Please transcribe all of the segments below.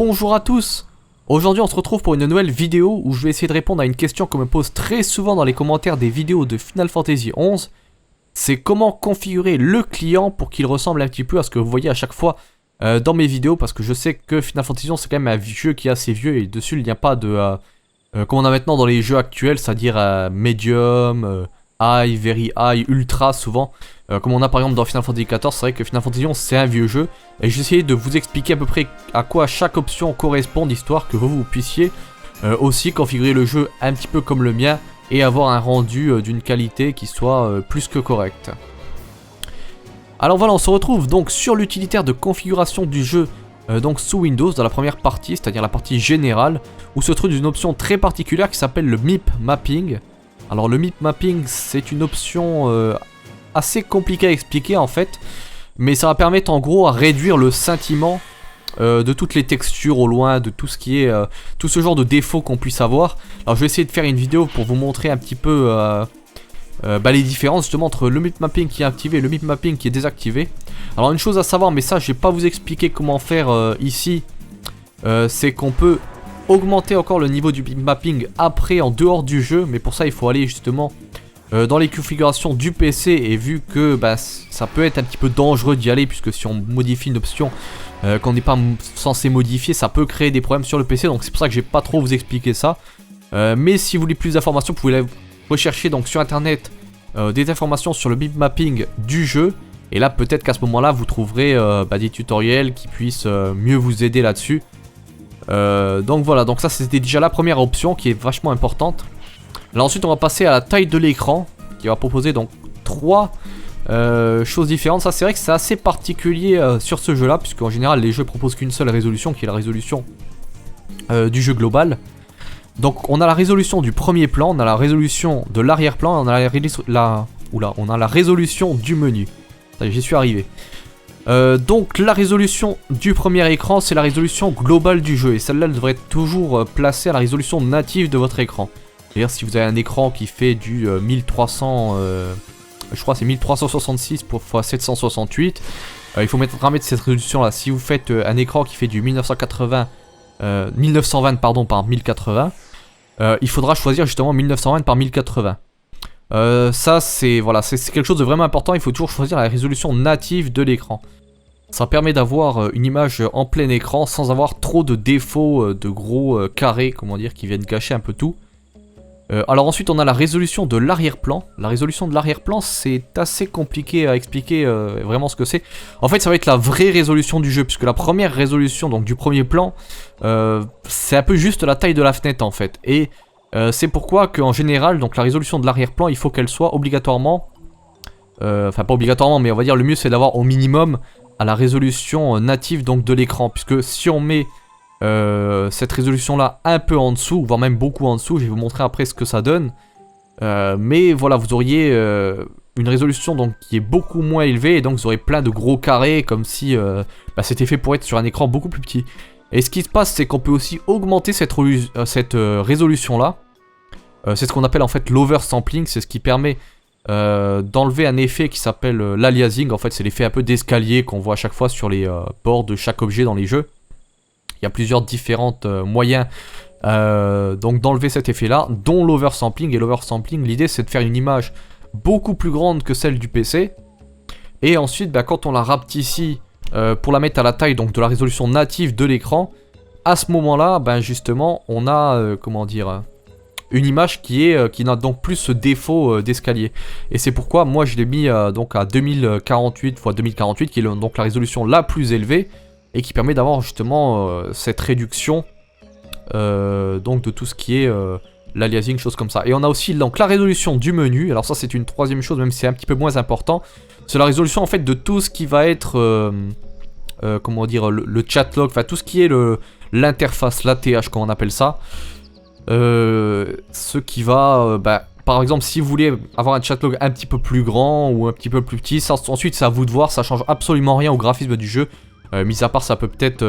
Bonjour à tous. Aujourd'hui on se retrouve pour une nouvelle vidéo où je vais essayer de répondre à une question qu'on me pose très souvent dans les commentaires des vidéos de Final Fantasy XI. C'est comment configurer le client pour qu'il ressemble un petit peu à ce que vous voyez à chaque fois dans mes vidéos, parce que je sais que Final Fantasy XI c'est quand même un jeu qui est assez vieux et dessus il n'y a pas de comme on a maintenant dans les jeux actuels, c'est-à-dire medium, high, very high, ultra souvent. Comme on a par exemple dans Final Fantasy XIV, c'est vrai que Final Fantasy XI c'est un vieux jeu. Et j'ai essayé de vous expliquer à peu près à quoi chaque option correspond, histoire que vous puissiez aussi configurer le jeu un petit peu comme le mien et avoir un rendu d'une qualité qui soit plus que correcte. Alors voilà, on se retrouve donc sur l'utilitaire de configuration du jeu donc sous Windows dans la première partie, c'est-à-dire la partie générale, où se trouve une option très particulière qui s'appelle le MIP Mapping. Alors le MIP Mapping c'est une option assez compliquée à expliquer en fait, mais ça va permettre en gros à réduire le scintillement de toutes les textures au loin, de tout ce qui est tout ce genre de défauts qu'on puisse avoir. Alors je vais essayer de faire une vidéo pour vous montrer un petit peu les différences justement entre le MIP Mapping qui est activé et le MIP Mapping qui est désactivé. Alors une chose à savoir, mais ça je vais pas vous expliquer comment faire ici, c'est qu'on peut augmenter encore le niveau du MIP Mapping après en dehors du jeu, mais pour ça il faut aller justement dans les configurations du PC, et vu que ça peut être un petit peu dangereux d'y aller, puisque si on modifie une option qu'on n'est pas censé modifier, ça peut créer des problèmes sur le PC, donc c'est pour ça que je vais pas trop vous expliquer ça. Mais si vous voulez plus d'informations, vous pouvez rechercher donc sur internet des informations sur le MIP Mapping du jeu, et là peut-être qu'à ce moment là vous trouverez des tutoriels qui puissent mieux vous aider là-dessus. Donc voilà, donc ça c'était déjà la première option qui est vachement importante. Là ensuite on va passer à la taille de l'écran, qui va proposer donc trois choses différentes. Ça c'est vrai que c'est assez particulier sur ce jeu là, puisque en général les jeux proposent qu'une seule résolution, qui est la résolution du jeu global. Donc on a la résolution du premier plan, on a la résolution de l'arrière-plan, on a on a la résolution du menu. J'y suis arrivé. Donc la résolution du premier écran c'est la résolution globale du jeu, et celle-là elle devrait être toujours placée à la résolution native de votre écran. C'est-à-dire si vous avez un écran qui fait du 1300, je crois c'est 1366 x 768, il faut mettre cette résolution là. Si vous faites un écran qui fait du 1920 par 1080, il faudra choisir justement 1920 par 1080. Ça c'est quelque chose de vraiment important, il faut toujours choisir la résolution native de l'écran. Ça permet d'avoir une image en plein écran sans avoir trop de défauts, de gros carrés, comment dire, qui viennent gâcher un peu tout. Alors ensuite on a la résolution de l'arrière-plan. La résolution de l'arrière-plan c'est assez compliqué à expliquer vraiment ce que c'est. En fait ça va être la vraie résolution du jeu, puisque la première résolution donc du premier plan c'est un peu juste la taille de la fenêtre en fait. Et c'est pourquoi qu'en général donc la résolution de l'arrière-plan il faut qu'elle soit obligatoirement, enfin pas obligatoirement mais on va dire le mieux c'est d'avoir au minimum à la résolution native donc de l'écran, puisque si on met cette résolution là un peu en dessous, voire même beaucoup en dessous, je vais vous montrer après ce que ça donne, mais voilà vous auriez une résolution donc qui est beaucoup moins élevée, et donc vous aurez plein de gros carrés comme si c'était fait pour être sur un écran beaucoup plus petit. Et ce qui se passe c'est qu'on peut aussi augmenter cette résolution là, c'est ce qu'on appelle en fait l'oversampling, c'est ce qui permet d'enlever un effet qui s'appelle l'aliasing. En fait c'est l'effet un peu d'escalier qu'on voit à chaque fois sur les bords de chaque objet dans les jeux. Il y a plusieurs différents moyens donc d'enlever cet effet là, dont l'oversampling. Et l'oversampling, l'idée c'est de faire une image beaucoup plus grande que celle du PC, et ensuite quand on la rapetissit pour la mettre à la taille donc de la résolution native de l'écran, à ce moment là justement on a comment dire, une image qui n'a donc plus ce défaut d'escalier. Et c'est pourquoi moi je l'ai mis donc à 2048 x 2048, qui est donc la résolution la plus élevée, et qui permet d'avoir justement cette réduction donc de tout ce qui est l'aliasing, choses comme ça. Et on a aussi donc la résolution du menu. Alors ça c'est une troisième chose, même si c'est un petit peu moins important. C'est la résolution en fait de tout ce qui va être comment dire, le chatlog, enfin tout ce qui est l'interface, l'ATH comme on appelle ça. Ce qui va par exemple si vous voulez avoir un chatlog un petit peu plus grand ou un petit peu plus petit, ça, ensuite c'est à vous de voir, ça change absolument rien au graphisme du jeu. Mis à part ça peut peut-être,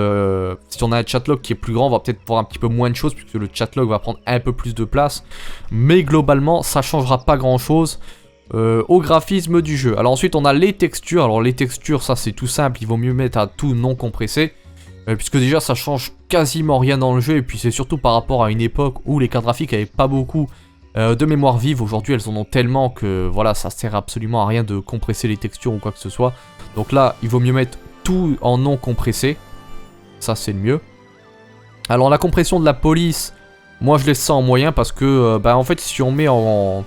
si on a un chatlog qui est plus grand, on va peut-être voir un petit peu moins de choses, puisque le chatlog va prendre un peu plus de place. Mais globalement ça changera pas grand chose au graphisme du jeu. Alors ensuite on a les textures. Alors les textures ça c'est tout simple, il vaut mieux mettre à tout non compressé. Puisque déjà ça change quasiment rien dans le jeu, et puis c'est surtout par rapport à une époque où les cartes graphiques avaient pas beaucoup de mémoire vive. Aujourd'hui elles en ont tellement que voilà, ça sert absolument à rien de compresser les textures ou quoi que ce soit. Donc là il vaut mieux mettre tout en non compressé, ça c'est le mieux. Alors la compression de la police, moi je laisse ça en moyen parce que en fait si on met en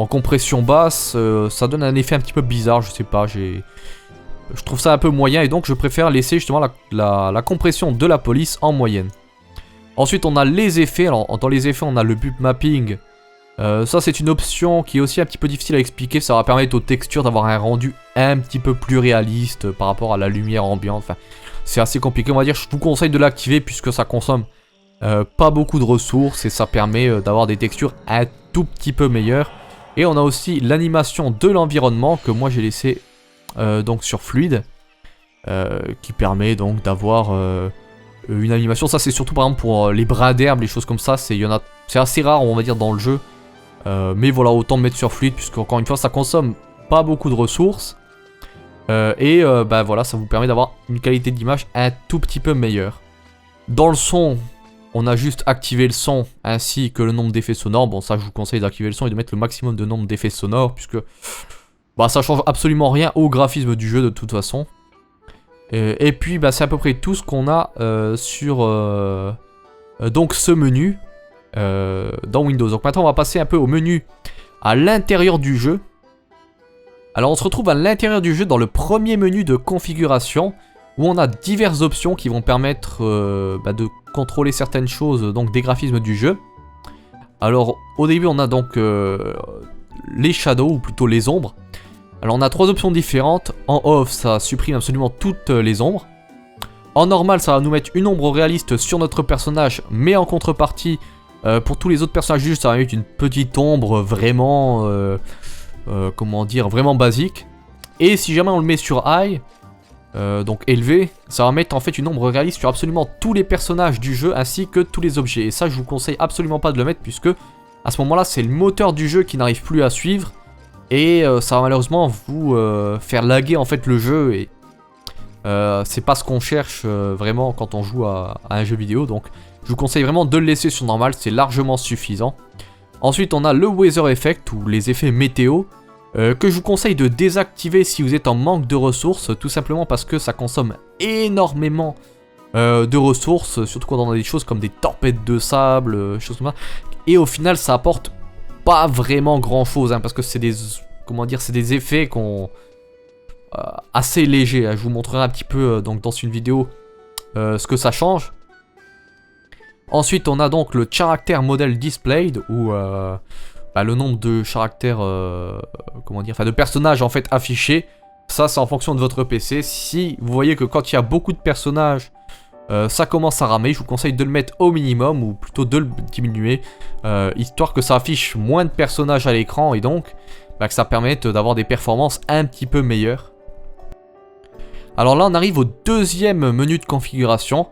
compression basse, ça donne un effet un petit peu bizarre, je sais pas, je trouve ça un peu moyen et donc je préfère laisser justement la compression de la police en moyenne. Ensuite on a les effets, alors dans les effets on a le bump mapping. Ça c'est une option qui est aussi un petit peu difficile à expliquer, ça va permettre aux textures d'avoir un rendu un petit peu plus réaliste par rapport à la lumière ambiante. Enfin, c'est assez compliqué on va dire, je vous conseille de l'activer puisque ça consomme pas beaucoup de ressources et ça permet d'avoir des textures un tout petit peu meilleures. Et on a aussi l'animation de l'environnement que moi j'ai laissé donc sur fluide, qui permet donc d'avoir une animation. Ça c'est surtout par exemple pour les brins d'herbe, les choses comme ça, c'est assez rare on va dire dans le jeu, mais voilà, autant mettre sur fluide puisque encore une fois ça consomme pas beaucoup de ressources, et voilà, ça vous permet d'avoir une qualité d'image un tout petit peu meilleure. Dans le son, on a juste activé le son ainsi que le nombre d'effets sonores. Bon ça je vous conseille d'activer le son et de mettre le maximum de nombre d'effets sonores puisque ça change absolument rien au graphisme du jeu de toute façon. Et puis c'est à peu près tout ce qu'on a sur donc ce menu dans Windows. Donc maintenant on va passer un peu au menu à l'intérieur du jeu. Alors on se retrouve à l'intérieur du jeu dans le premier menu de configuration où on a diverses options qui vont permettre de contrôler certaines choses donc des graphismes du jeu. Alors au début on a donc les shadows ou plutôt les ombres. Alors on a trois options différentes. En off ça supprime absolument toutes les ombres. En normal ça va nous mettre une ombre réaliste sur notre personnage, mais en contrepartie pour tous les autres personnages juste ça va mettre une petite ombre vraiment comment dire, vraiment basique. Et si jamais on le met sur high, donc élevé, ça va mettre en fait une ombre réaliste sur absolument tous les personnages du jeu ainsi que tous les objets. Et ça je vous conseille absolument pas de le mettre puisque à ce moment là c'est le moteur du jeu qui n'arrive plus à suivre. Et ça va malheureusement vous faire laguer en fait le jeu et c'est pas ce qu'on cherche vraiment quand on joue à un jeu vidéo. Donc je vous conseille vraiment de le laisser sur normal, c'est largement suffisant. Ensuite on a le weather effect ou les effets météo que je vous conseille de désactiver si vous êtes en manque de ressources, tout simplement parce que ça consomme énormément de ressources, surtout quand on a des choses comme des tempêtes de sable, choses comme ça. Et au final ça apporte pas vraiment grand chose parce que c'est des, comment dire, c'est des effets qu'on assez légers. Je vous montrerai un petit peu donc dans une vidéo ce que ça change. Ensuite on a donc le character model displayed où le nombre de caractères comment dire, enfin de personnages en fait affichés. Ça c'est en fonction de votre PC. Si vous voyez que quand il y a beaucoup de personnages ça commence à ramer, je vous conseille de le mettre au minimum ou plutôt de le diminuer histoire que ça affiche moins de personnages à l'écran et donc que ça permette d'avoir des performances un petit peu meilleures. Alors là on arrive au deuxième menu de configuration.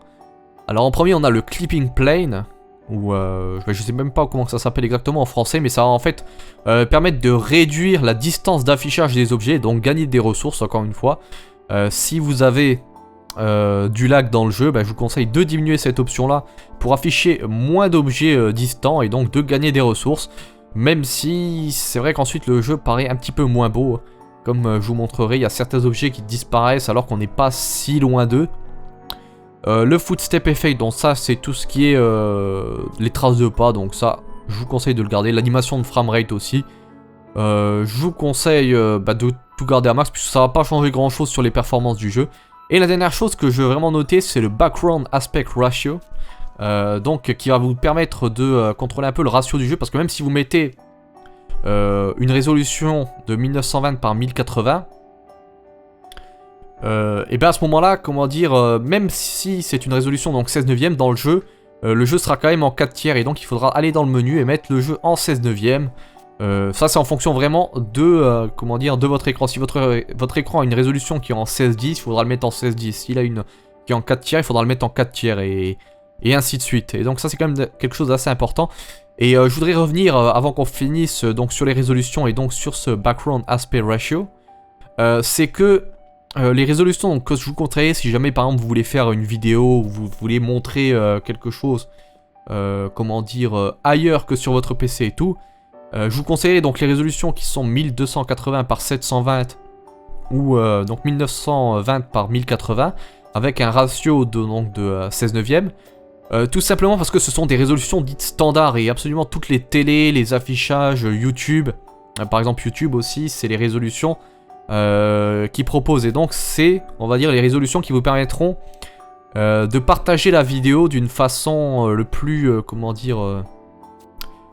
Alors en premier on a le clipping plane ou je sais même pas comment ça s'appelle exactement en français, mais ça va en fait permettre de réduire la distance d'affichage des objets, donc gagner des ressources encore une fois. Si vous avez du lag dans le jeu, je vous conseille de diminuer cette option là pour afficher moins d'objets distants et donc de gagner des ressources, même si c'est vrai qu'ensuite le jeu paraît un petit peu moins beau. Comme je vous montrerai, il y a certains objets qui disparaissent alors qu'on n'est pas si loin d'eux. Le footstep effect, donc ça c'est tout ce qui est les traces de pas, donc ça je vous conseille de le garder. L'animation de framerate aussi, je vous conseille de tout garder à max puisque ça va pas changer grand chose sur les performances du jeu. Et la dernière chose que je veux vraiment noter, c'est le background aspect ratio, donc qui va vous permettre de contrôler un peu le ratio du jeu, parce que même si vous mettez une résolution de 1920 par 1080, et bien à ce moment là, comment dire, même si c'est une résolution donc 16 neuvième dans le jeu sera quand même en 4 tiers et donc il faudra aller dans le menu et mettre le jeu en 16 neuvième. Ça c'est en fonction vraiment de comment dire, de votre écran. Si votre écran a une résolution qui est en 16:10, il faudra le mettre en 16:10. S'il a une qui est en 4 tiers, il faudra le mettre en 4 tiers et ainsi de suite. Et donc ça c'est quand même quelque chose d'assez important. Et je voudrais revenir avant qu'on finisse donc sur les résolutions et donc sur ce background aspect ratio. C'est que Les résolutions, donc, que je vous conseillerais si jamais par exemple vous voulez faire une vidéo ou vous voulez montrer quelque chose, comment dire, ailleurs que sur votre PC et tout, je vous conseillerais donc les résolutions qui sont 1280 par 720 ou donc 1920 par 1080 avec un ratio de 16 neuvième. Tout simplement parce que ce sont des résolutions dites standards et absolument toutes les télés, les affichages, YouTube, par exemple YouTube aussi, c'est les résolutions qui proposent. Et donc c'est, on va dire, les résolutions qui vous permettront de partager la vidéo d'une façon le plus, comment dire,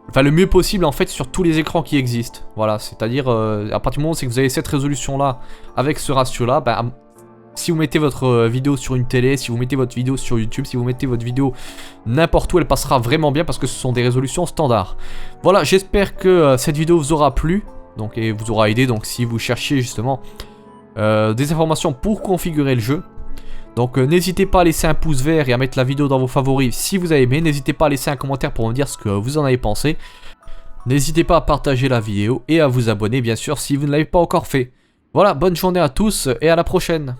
enfin le mieux possible en fait sur tous les écrans qui existent. Voilà, c'est-à-dire à partir du moment où c'est que vous avez cette résolution là avec ce ratio là, ben, si vous mettez votre vidéo sur une télé, si vous mettez votre vidéo sur YouTube, si vous mettez votre vidéo n'importe où, elle passera vraiment bien parce que ce sont des résolutions standards. Voilà, j'espère que cette vidéo vous aura plu donc, et vous aura aidé donc si vous cherchiez justement des informations pour configurer le jeu. Donc n'hésitez pas à laisser un pouce vert et à mettre la vidéo dans vos favoris si vous avez aimé. N'hésitez pas à laisser un commentaire pour me dire ce que vous en avez pensé. N'hésitez pas à partager la vidéo et à vous abonner bien sûr si vous ne l'avez pas encore fait. Voilà, bonne journée à tous et à la prochaine.